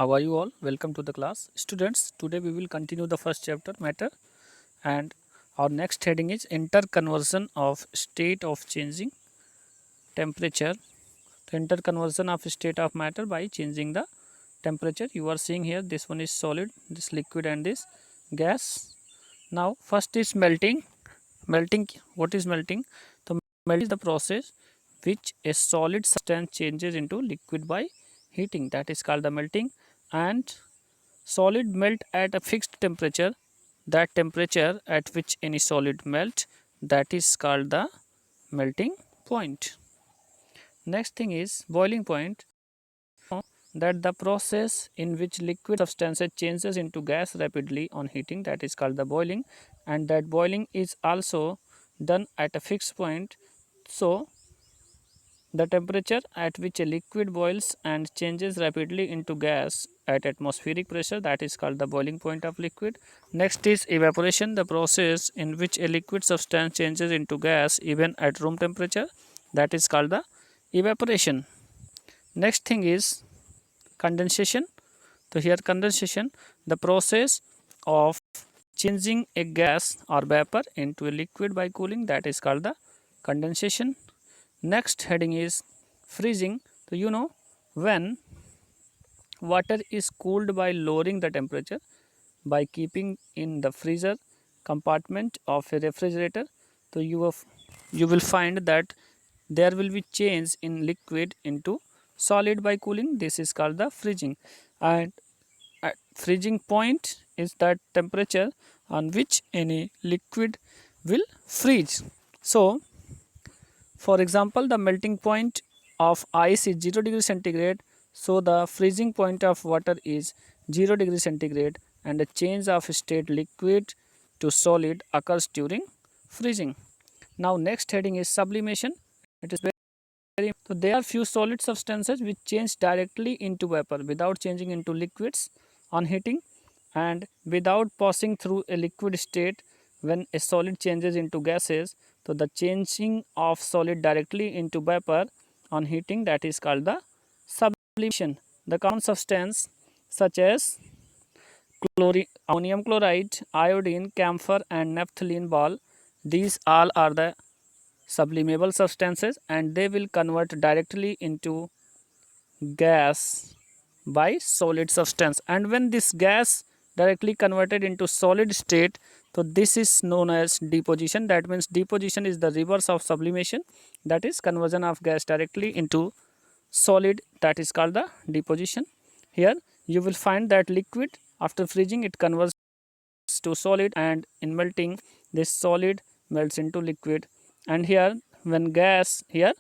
How are you all? Welcome to the class. Students, today we will continue the first chapter, matter, and our next heading is interconversion of state of changing temperature. The interconversion of state of matter by changing the temperature. You are seeing here, this one is solid, this liquid and this gas. Now first is melting. Melting, what is melting? The melting is the process which a solid substance changes into liquid by heating, that is called the melting. And solid melt at a fixed temperature, that temperature at which any solid melt, that is called the melting point. Next thing is boiling point, that the process in which liquid substances changes into gas rapidly on heating, that is called the boiling, and that boiling is also done at a fixed point. So the temperature at which a liquid boils and changes rapidly into gas at atmospheric pressure, that is called the boiling point of liquid. Next is evaporation, the process in which a liquid substance changes into gas even at room temperature, that is called the evaporation. Next thing is condensation. So here condensation, the process of changing a gas or vapor into a liquid by cooling, that is called the condensation. Next heading is freezing. So when water is cooled by lowering the temperature by keeping in the freezer compartment of a refrigerator, so you will find that there will be change in liquid into solid by cooling. This is called the freezing. And at freezing point is that temperature on which any liquid will freeze. So for example, the melting point of ice is 0 degree centigrade, so the freezing point of water is 0 degree centigrade, and the change of state liquid to solid occurs during freezing. Now next heading is sublimation. It is very, so there are few solid substances which change directly into vapor without changing into liquids on heating, and without passing through a liquid state. When a solid changes into gases, so the changing of solid directly into vapor on heating, that is called the sublimation. The common substance such as ammonium chloride, iodine, camphor and naphthalene ball, these all are the sublimable substances, and they will convert directly into gas by solid substance. And when this gas directly converted into solid state, so this is known as deposition. That means deposition is the reverse of sublimation, that is conversion of gas directly into solid, that is called the deposition. Here you will find that liquid after freezing it converts to solid, and in melting this solid melts into liquid. And here when gas, here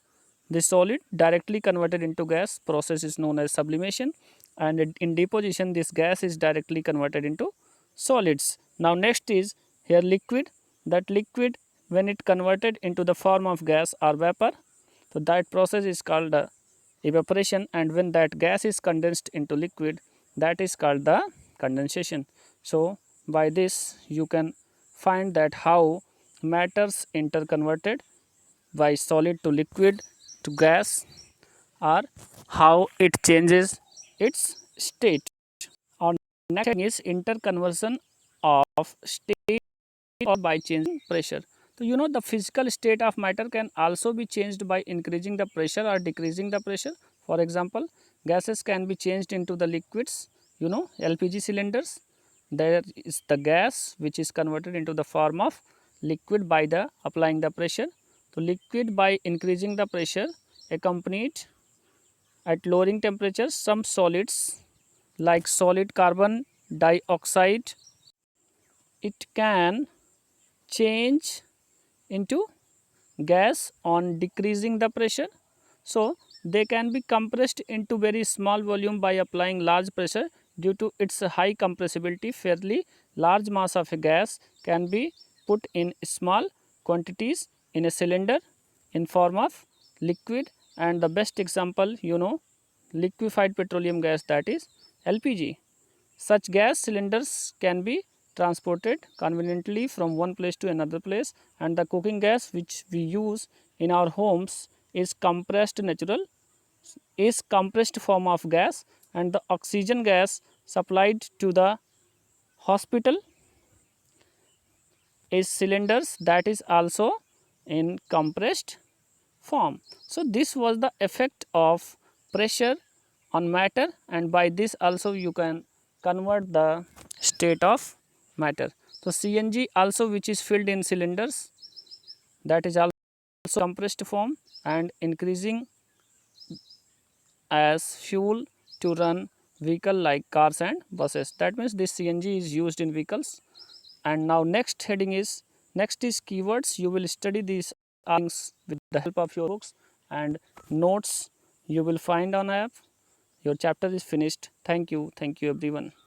this solid directly converted into gas process is known as sublimation, and in deposition this gas is directly converted into solids. Now next is here liquid, that liquid when it converted into the form of gas or vapor, so that process is called evaporation, and when that gas is condensed into liquid, that is called the condensation. So by this you can find that how matters interconverted by solid to liquid to gas, or how it changes its state. Our next thing is interconversion of state or by changing pressure. So the physical state of matter can also be changed by increasing the pressure or decreasing the pressure. For example, gases can be changed into the liquids. LPG cylinders, there is the gas which is converted into the form of liquid by the applying the pressure. So liquid by increasing the pressure accompanied at lowering temperatures, some solids like solid carbon dioxide, it can change into gas on decreasing the pressure. So they can be compressed into very small volume by applying large pressure. Due to its high compressibility, fairly large mass of a gas can be put in small quantities in a cylinder in form of liquid. And the best example, liquefied petroleum gas, that is LPG. Such gas cylinders can be transported conveniently from one place to another place, and the cooking gas which we use in our homes is compressed form of gas and the oxygen gas supplied to the hospital is cylinders that is also in compressed form. So, this was the effect of pressure on matter, and by this also you can convert the state of matter. So, CNG also, which is filled in cylinders, that is also compressed form and increasing as fuel to run vehicle like cars and buses. That means this CNG is used in vehicles. And now next heading is, next is keywords. You will study these things with the help of your books and notes you will find on app. Your chapter is finished. Thank you everyone.